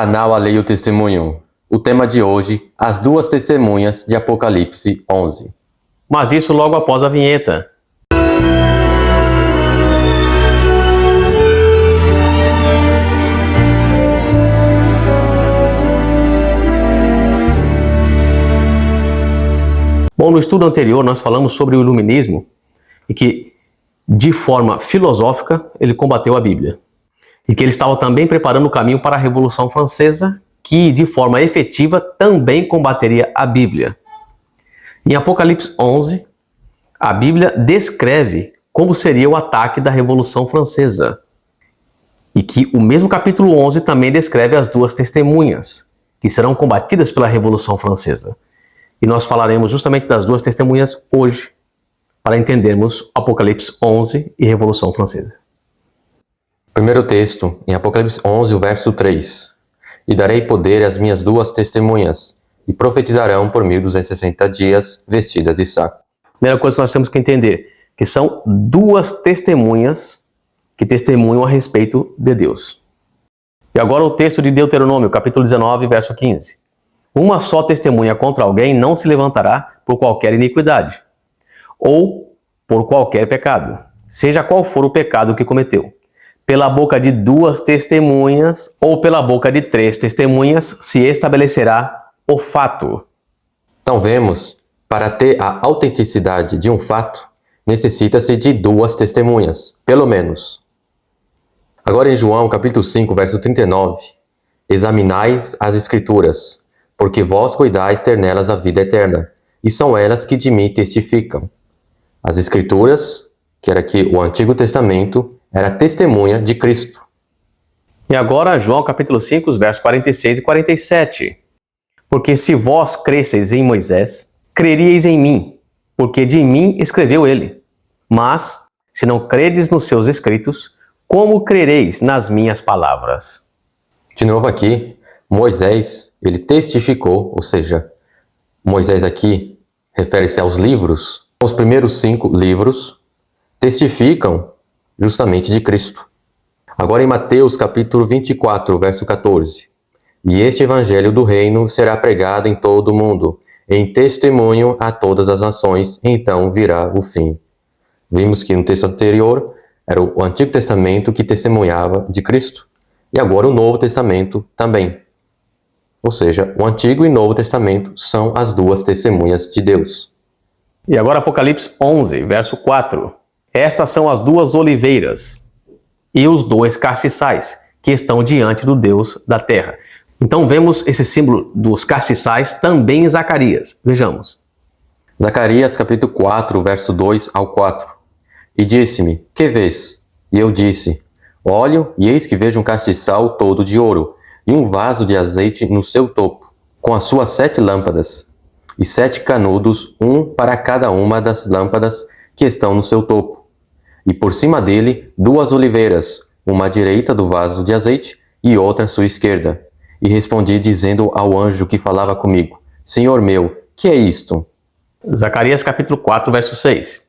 Canal Alheio Testemunho. O tema de hoje, as duas testemunhas de Apocalipse 11. Mas isso logo após a vinheta. Bom, no estudo anterior nós falamos sobre o iluminismo e que, de forma filosófica, ele combateu a Bíblia. E que ele estava também preparando o caminho para a Revolução Francesa, que, de forma efetiva, também combateria a Bíblia. Em Apocalipse 11, a Bíblia descreve como seria o ataque da Revolução Francesa. E que o mesmo capítulo 11 também descreve as duas testemunhas, que serão combatidas pela Revolução Francesa. E nós falaremos justamente das duas testemunhas hoje, para entendermos Apocalipse 11 e Revolução Francesa. Primeiro texto, em Apocalipse 11, o verso 3. E darei poder às minhas duas testemunhas, e profetizarão por 1260 dias, vestidas de saco. Primeira coisa que nós temos que entender, que são duas testemunhas que testemunham a respeito de Deus. E agora o texto de Deuteronômio, capítulo 19, verso 15. Uma só testemunha contra alguém não se levantará por qualquer iniquidade, ou por qualquer pecado, seja qual for o pecado que cometeu. Pela boca de duas testemunhas, ou pela boca de três testemunhas, se estabelecerá o fato. Então vemos, para ter a autenticidade de um fato, necessita-se de duas testemunhas, pelo menos. Agora em João, capítulo 5, verso 39. Examinais as Escrituras, porque vós cuidais ter nelas a vida eterna, e são elas que de mim testificam. As Escrituras, que era aqui o Antigo Testamento, era testemunha de Cristo. E agora João capítulo 5, os versos 46 e 47. Porque se vós cresceis em Moisés, creríeis em mim, porque de mim escreveu ele. Mas, se não credes nos seus escritos, como crereis nas minhas palavras? De novo aqui, Moisés, ele testificou, ou seja, Moisés aqui refere-se aos livros. Os primeiros 5 livros testificam justamente de Cristo. Agora em Mateus capítulo 24, verso 14. E este evangelho do reino será pregado em todo o mundo, em testemunho a todas as nações, então virá o fim. Vimos que no texto anterior era o Antigo Testamento que testemunhava de Cristo, e agora o Novo Testamento também. Ou seja, o Antigo e Novo Testamento são as duas testemunhas de Deus. E agora Apocalipse 11, verso 4. Estas são as duas oliveiras e os dois castiçais que estão diante do Deus da terra. Então vemos esse símbolo dos castiçais também em Zacarias. Vejamos. Zacarias capítulo 4, verso 2 ao 4. E disse-me, que vês? E eu disse, olho, e eis que vejo um castiçal todo de ouro, e um vaso de azeite no seu topo, com as suas 7 lâmpadas, e 7 canudos, um para cada uma das lâmpadas que estão no seu topo. E por cima dele 2 oliveiras, uma à direita do vaso de azeite e outra à sua esquerda. E respondi dizendo ao anjo que falava comigo, Senhor meu, que é isto? Zacarias capítulo 4, verso 6.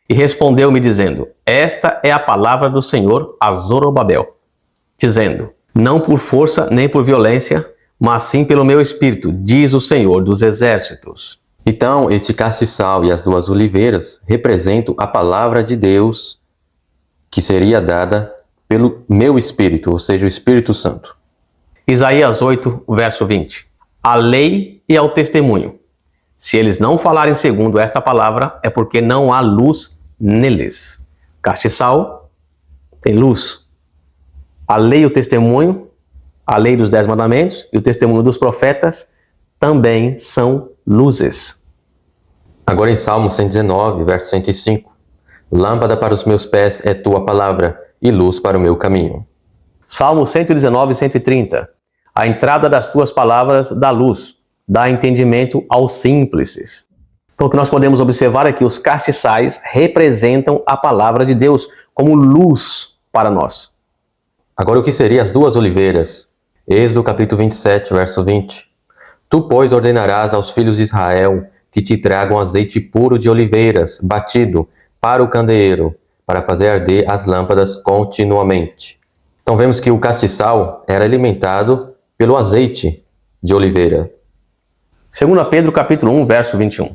E respondeu-me dizendo, esta é a palavra do Senhor a Zorobabel, dizendo, não por força nem por violência, mas sim pelo meu espírito, diz o Senhor dos exércitos. Então, este castiçal e as 2 oliveiras representam a palavra de Deus que seria dada pelo meu espírito, ou seja, o Espírito Santo. Isaías 8, verso 20. A lei e ao testemunho. Se eles não falarem segundo esta palavra, é porque não há luz neles. Castiçal tem luz. A lei e o testemunho, a lei dos 10 mandamentos e o testemunho dos profetas também são luzes. Agora em Salmo 119, verso 105. Lâmpada para os meus pés é tua palavra e luz para o meu caminho. Salmo 119 e 130. A entrada das tuas palavras dá luz, dá entendimento aos simples. Então o que nós podemos observar é que os castiçais representam a palavra de Deus como luz para nós. Agora o que seriam as 2 oliveiras? Êxodo capítulo 27, verso 20. Tu, pois, ordenarás aos filhos de Israel que te tragam azeite puro de oliveiras, batido, para o candeeiro, para fazer arder as lâmpadas continuamente. Então vemos que o castiçal era alimentado pelo azeite de oliveira. 2 Pedro capítulo 1, verso 21.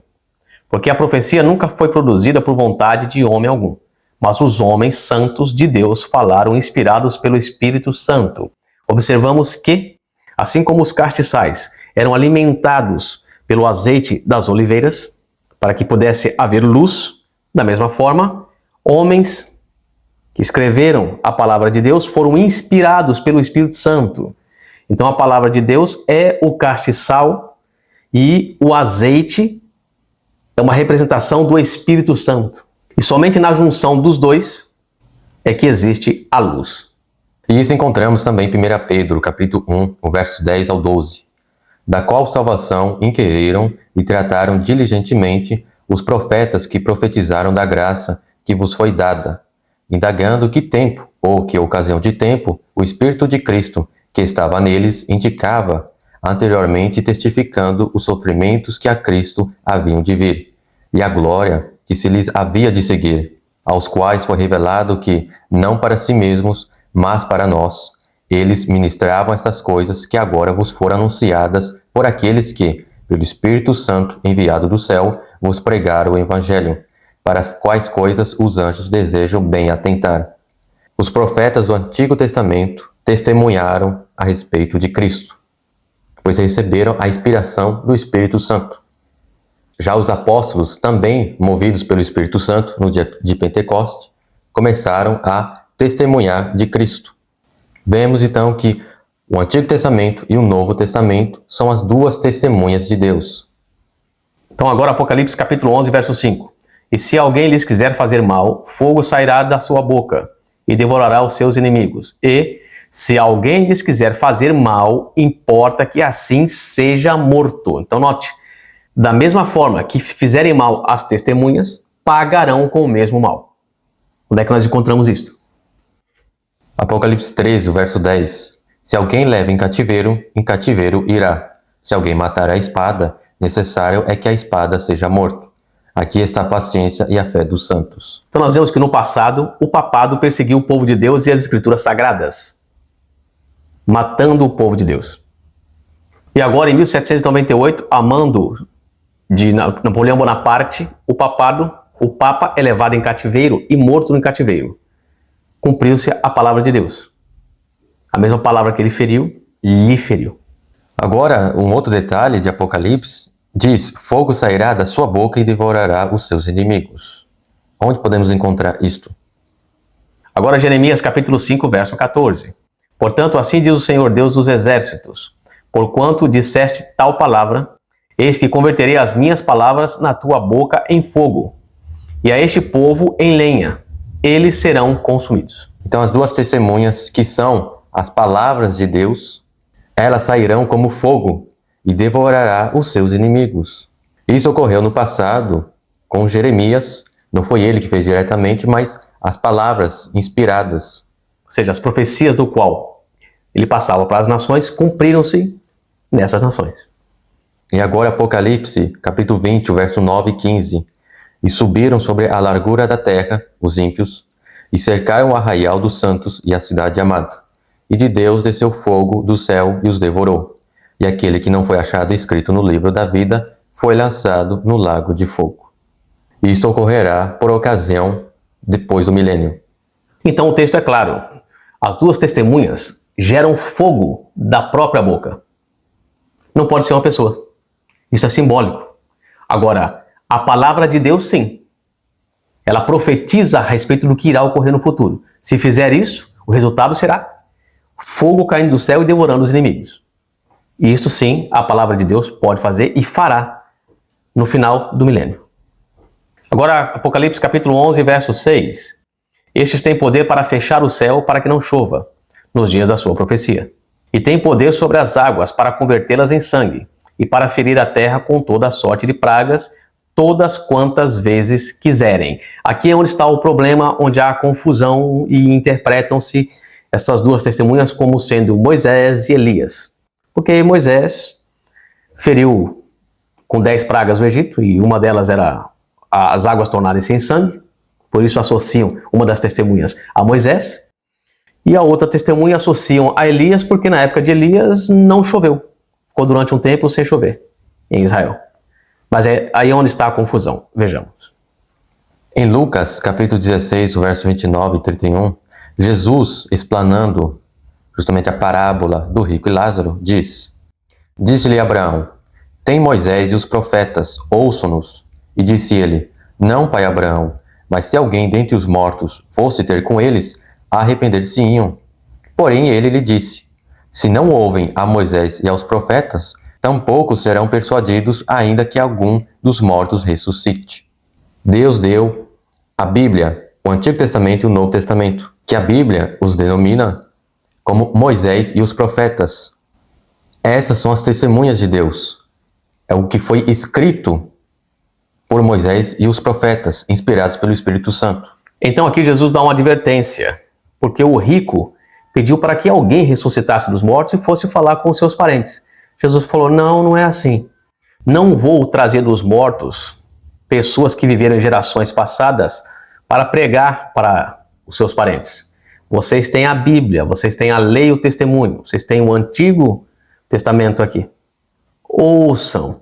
Porque a profecia nunca foi produzida por vontade de homem algum, mas os homens santos de Deus falaram inspirados pelo Espírito Santo. Observamos que, assim como os castiçais eram alimentados pelo azeite das oliveiras, para que pudesse haver luz, da mesma forma, homens que escreveram a palavra de Deus foram inspirados pelo Espírito Santo. Então a palavra de Deus é o castiçal e o azeite é uma representação do Espírito Santo. E somente na junção dos dois é que existe a luz. E isso encontramos também em 1 Pedro, capítulo 1, o verso 10 ao 12, da qual salvação inquiriram e trataram diligentemente os profetas que profetizaram da graça que vos foi dada, indagando que tempo, ou que ocasião de tempo, o Espírito de Cristo, que estava neles, indicava, anteriormente testificando os sofrimentos que a Cristo haviam de vir, e a glória que se lhes havia de seguir, aos quais foi revelado que, não para si mesmos, mas para nós, eles ministravam estas coisas que agora vos foram anunciadas por aqueles que, pelo Espírito Santo enviado do céu, vos pregaram o Evangelho, para as quais coisas os anjos desejam bem atentar. Os profetas do Antigo Testamento testemunharam a respeito de Cristo, pois receberam a inspiração do Espírito Santo. Já os apóstolos, também movidos pelo Espírito Santo no dia de Pentecostes, começaram a testemunhar de Cristo. Vemos então que o Antigo Testamento e o Novo Testamento são as duas testemunhas de Deus. Então agora Apocalipse capítulo 11, verso 5. E se alguém lhes quiser fazer mal, fogo sairá da sua boca e devorará os seus inimigos. E se alguém lhes quiser fazer mal, importa que assim seja morto. Então note, da mesma forma que fizerem mal às testemunhas, pagarão com o mesmo mal. Onde é que nós encontramos isto? Apocalipse 13, verso 10. Se alguém leva em cativeiro irá. Se alguém matar a espada, necessário é que a espada seja morto. Aqui está a paciência e a fé dos santos. Então nós vemos que no passado, o papado perseguiu o povo de Deus e as escrituras sagradas, matando o povo de Deus. E agora, em 1798, a mando de Napoleão Bonaparte, o Papa é levado em cativeiro e morto no cativeiro. Cumpriu-se a palavra de Deus. A mesma palavra que ele feriu, lhe feriu. Agora, um outro detalhe de Apocalipse diz: fogo sairá da sua boca e devorará os seus inimigos. Onde podemos encontrar isto? Agora Jeremias capítulo 5, verso 14. Portanto, assim diz o Senhor Deus dos exércitos: porquanto disseste tal palavra, eis que converterei as minhas palavras na tua boca em fogo, e a este povo em lenha, eles serão consumidos. Então as duas testemunhas, que são as palavras de Deus, elas sairão como fogo e devorará os seus inimigos. Isso ocorreu no passado com Jeremias. Não foi ele que fez diretamente, mas as palavras inspiradas. Ou seja, as profecias do qual ele passava para as nações cumpriram-se nessas nações. E agora Apocalipse, capítulo 20, verso 9 e 15. E subiram sobre a largura da terra os ímpios, e cercaram o arraial dos santos e a cidade amada. E de Deus desceu fogo do céu e os devorou. E aquele que não foi achado escrito no livro da vida foi lançado no lago de fogo. Isso ocorrerá por ocasião depois do milênio. Então o texto é claro. As duas testemunhas geram fogo da própria boca. Não pode ser uma pessoa. Isso é simbólico. Agora, a palavra de Deus, sim. Ela profetiza a respeito do que irá ocorrer no futuro. Se fizer isso, o resultado será fogo caindo do céu e devorando os inimigos. E isso sim, a palavra de Deus pode fazer e fará no final do milênio. Agora, Apocalipse capítulo 11, verso 6. Estes têm poder para fechar o céu para que não chova nos dias da sua profecia. E têm poder sobre as águas para convertê-las em sangue e para ferir a terra com toda a sorte de pragas, todas quantas vezes quiserem. Aqui é onde está o problema, onde há confusão e interpretam-se essas duas testemunhas como sendo Moisés e Elias. Porque Moisés feriu com 10 pragas o Egito, e uma delas era as águas tornarem-se em sangue, por isso associam uma das testemunhas a Moisés. E a outra testemunha associam a Elias porque na época de Elias não choveu. Ficou durante um tempo sem chover em Israel. Mas é aí onde está a confusão. Vejamos. Em Lucas, capítulo 16, o verso 29 e 31, Jesus, explanando justamente a parábola do rico e Lázaro, diz: Disse-lhe Abraão: Tem Moisés e os profetas, ouçam-nos. E disse ele: Não, pai Abraão, mas se alguém dentre os mortos fosse ter com eles, arrepender-se-iam. Porém ele lhe disse: Se não ouvem a Moisés e aos profetas, tampouco serão persuadidos, ainda que algum dos mortos ressuscite. Deus deu a Bíblia, o Antigo Testamento e o Novo Testamento, que a Bíblia os denomina como Moisés e os profetas. Essas são as testemunhas de Deus. É o que foi escrito por Moisés e os profetas, inspirados pelo Espírito Santo. Então aqui Jesus dá uma advertência, porque o rico pediu para que alguém ressuscitasse dos mortos e fosse falar com seus parentes. Jesus falou: não, não é assim. Não vou trazer dos mortos pessoas que viveram em gerações passadas para pregar para os seus parentes. Vocês têm a Bíblia, vocês têm a lei e o testemunho, vocês têm o Antigo Testamento aqui. Ouçam.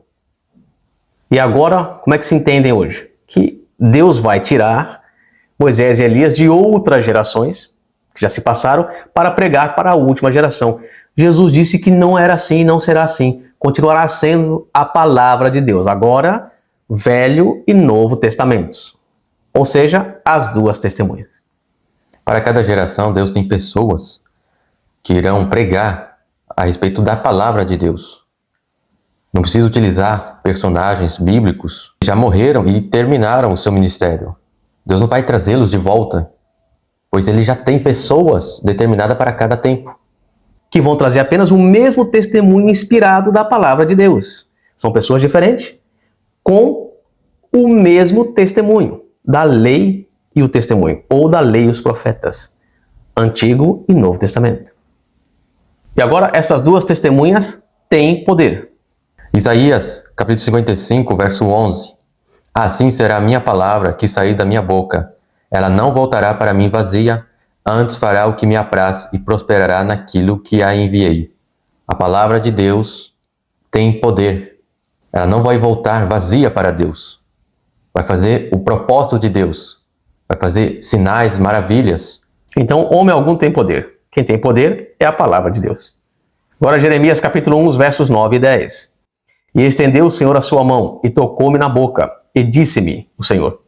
E agora, como é que se entendem hoje? Que Deus vai tirar Moisés e Elias de outras gerações, que já se passaram, para pregar para a última geração. Jesus disse que não era assim e não será assim. Continuará sendo a palavra de Deus. Agora, Velho e Novo Testamentos. Ou seja, as duas testemunhas. Para cada geração, Deus tem pessoas que irão pregar a respeito da palavra de Deus. Não precisa utilizar personagens bíblicos que já morreram e terminaram o seu ministério. Deus não vai trazê-los de volta, pois Ele já tem pessoas determinadas para cada tempo, que vão trazer apenas o mesmo testemunho inspirado da palavra de Deus. São pessoas diferentes, com o mesmo testemunho da lei e o testemunho, ou da lei e os profetas, Antigo e Novo Testamento. E agora essas duas testemunhas têm poder. Isaías, capítulo 55, verso 11. Assim será a minha palavra que sair da minha boca. Ela não voltará para mim vazia, antes fará o que me apraz e prosperará naquilo que a enviei. A palavra de Deus tem poder. Ela não vai voltar vazia para Deus. Vai fazer o propósito de Deus. Vai fazer sinais, maravilhas. Então, homem algum tem poder. Quem tem poder é a palavra de Deus. Agora, Jeremias capítulo 1, versos 9 e 10. E estendeu o Senhor a sua mão, e tocou-me na boca, e disse-me o Senhor: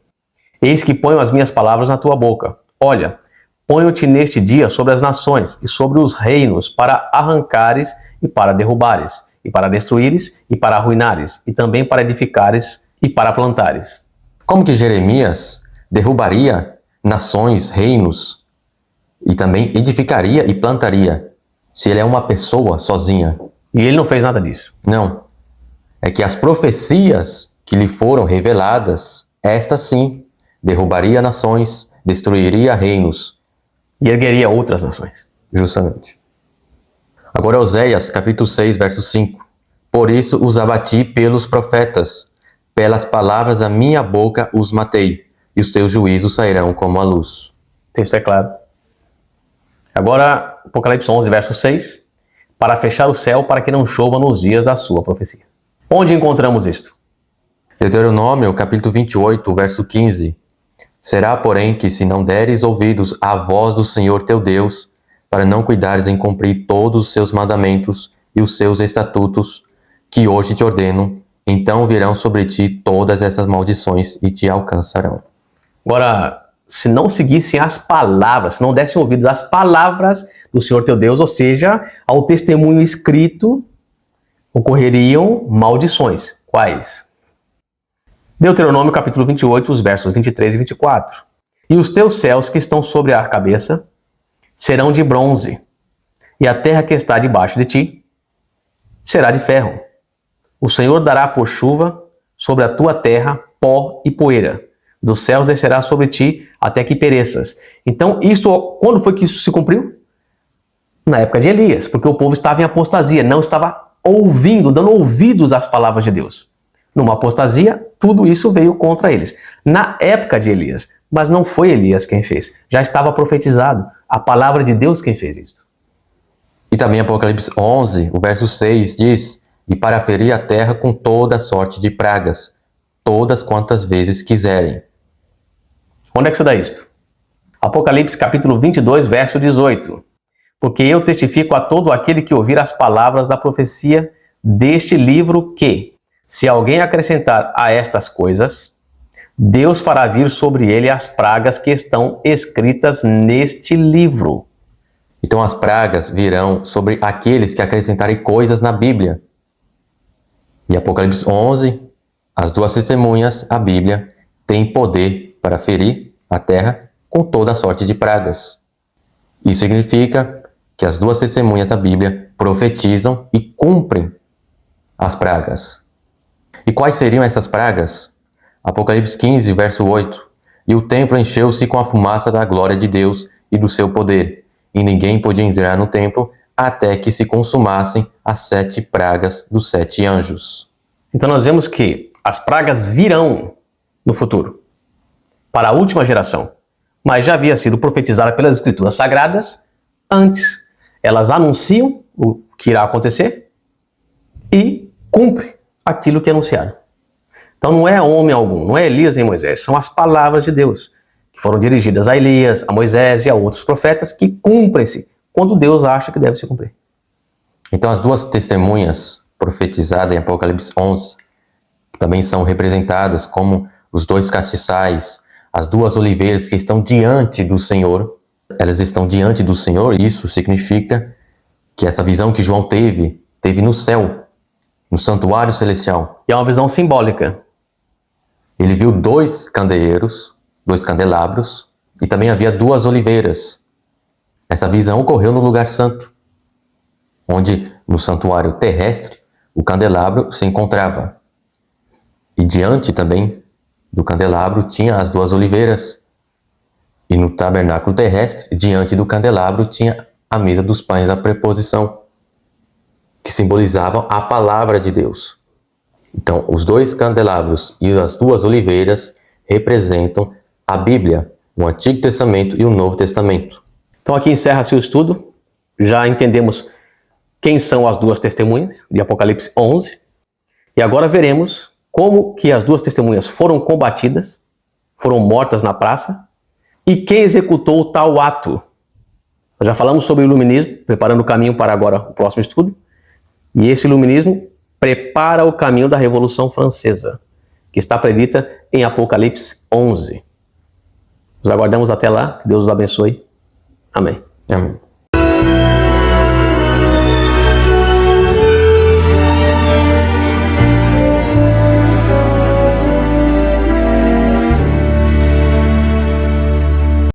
Eis que ponho as minhas palavras na tua boca. Olha, ponho-te neste dia sobre as nações, e sobre os reinos, para arrancares e para derrubares, e para destruíres e para arruinares, e também para edificares e para plantares. Como que Jeremias derrubaria nações, reinos, e também edificaria e plantaria, se ele é uma pessoa sozinha? E ele não fez nada disso. Não. É que as profecias que lhe foram reveladas, esta sim, derrubaria nações, destruiria reinos. E ergueria outras nações. Justamente. Agora Oséias, capítulo 6, verso 5. Por isso os abati pelos profetas, pelas palavras da minha boca os matei, e os teus juízos sairão como a luz. O texto é claro. Agora, Apocalipse 11, verso 6. Para fechar o céu, para que não chova nos dias da sua profecia. Onde encontramos isto? Deuteronômio, capítulo 28, verso 15. Será, porém, que se não deres ouvidos à voz do Senhor teu Deus, para não cuidares em cumprir todos os seus mandamentos e os seus estatutos, que hoje te ordeno, então virão sobre ti todas essas maldições e te alcançarão. Agora, se não seguissem as palavras, se não dessem ouvidos às palavras do Senhor teu Deus, ou seja, ao testemunho escrito, ocorreriam maldições. Quais? Deuteronômio capítulo 28, os versos 23 e 24. E os teus céus que estão sobre a cabeça serão de bronze, e a terra que está debaixo de ti será de ferro. O Senhor dará por chuva sobre a tua terra pó e poeira. Dos céus descerá sobre ti até que pereças. Então, quando foi que isso se cumpriu? Na época de Elias, porque o povo estava em apostasia, não estava ouvindo, dando ouvidos às palavras de Deus. Numa apostasia, tudo isso veio contra eles. Na época de Elias, mas não foi Elias quem fez. Já estava profetizado, a palavra de Deus quem fez isso. E também Apocalipse 11, o verso 6 diz: e para ferir a terra com toda sorte de pragas, todas quantas vezes quiserem. Onde é que se dá isto? Apocalipse capítulo 22, verso 18. Porque eu testifico a todo aquele que ouvir as palavras da profecia deste livro que, se alguém acrescentar a estas coisas, Deus fará vir sobre ele as pragas que estão escritas neste livro. Então as pragas virão sobre aqueles que acrescentarem coisas na Bíblia. E Apocalipse 11, as duas testemunhas, a Bíblia, tem poder para ferir a terra com toda a sorte de pragas. Isso significa que as duas testemunhas da Bíblia profetizam e cumprem as pragas. E quais seriam essas pragas? Apocalipse 15, verso 8. E o templo encheu-se com a fumaça da glória de Deus e do seu poder, e ninguém podia entrar no templo até que se consumassem as 7 pragas dos 7 anjos. Então nós vemos que as pragas virão no futuro, para a última geração, mas já havia sido profetizada pelas Escrituras Sagradas antes. Elas anunciam o que irá acontecer e cumprem aquilo que anunciaram. Então não é homem algum, não é Elias nem Moisés, são as palavras de Deus que foram dirigidas a Elias, a Moisés e a outros profetas que cumprem-se quando Deus acha que deve se cumprir. Então as duas testemunhas profetizadas em Apocalipse 11 também são representadas como os 2 castiçais, as 2 oliveiras que estão diante do Senhor. Elas estão diante do Senhor, e isso significa que essa visão que João teve no céu, no santuário celestial. E é uma visão simbólica. Ele viu 2 candeeiros, 2 candelabros, e também havia 2 oliveiras. Essa visão ocorreu no lugar santo, onde no santuário terrestre o candelabro se encontrava. E diante também do candelabro tinha as 2 oliveiras. E no tabernáculo terrestre, diante do candelabro, tinha a mesa dos pães da preposição, que simbolizavam a palavra de Deus. Então, os 2 candelabros e as 2 oliveiras representam a Bíblia, o Antigo Testamento e o Novo Testamento. Então aqui encerra-se o estudo. Já entendemos quem são as 2 testemunhas de Apocalipse 11. E agora veremos como que as 2 testemunhas foram combatidas, foram mortas na praça, e quem executou tal ato. Nós já falamos sobre o iluminismo, preparando o caminho para agora o próximo estudo. E esse iluminismo prepara o caminho da Revolução Francesa, que está prevista em Apocalipse 11. Nos aguardamos até lá. Que Deus os abençoe. Amém. Amém.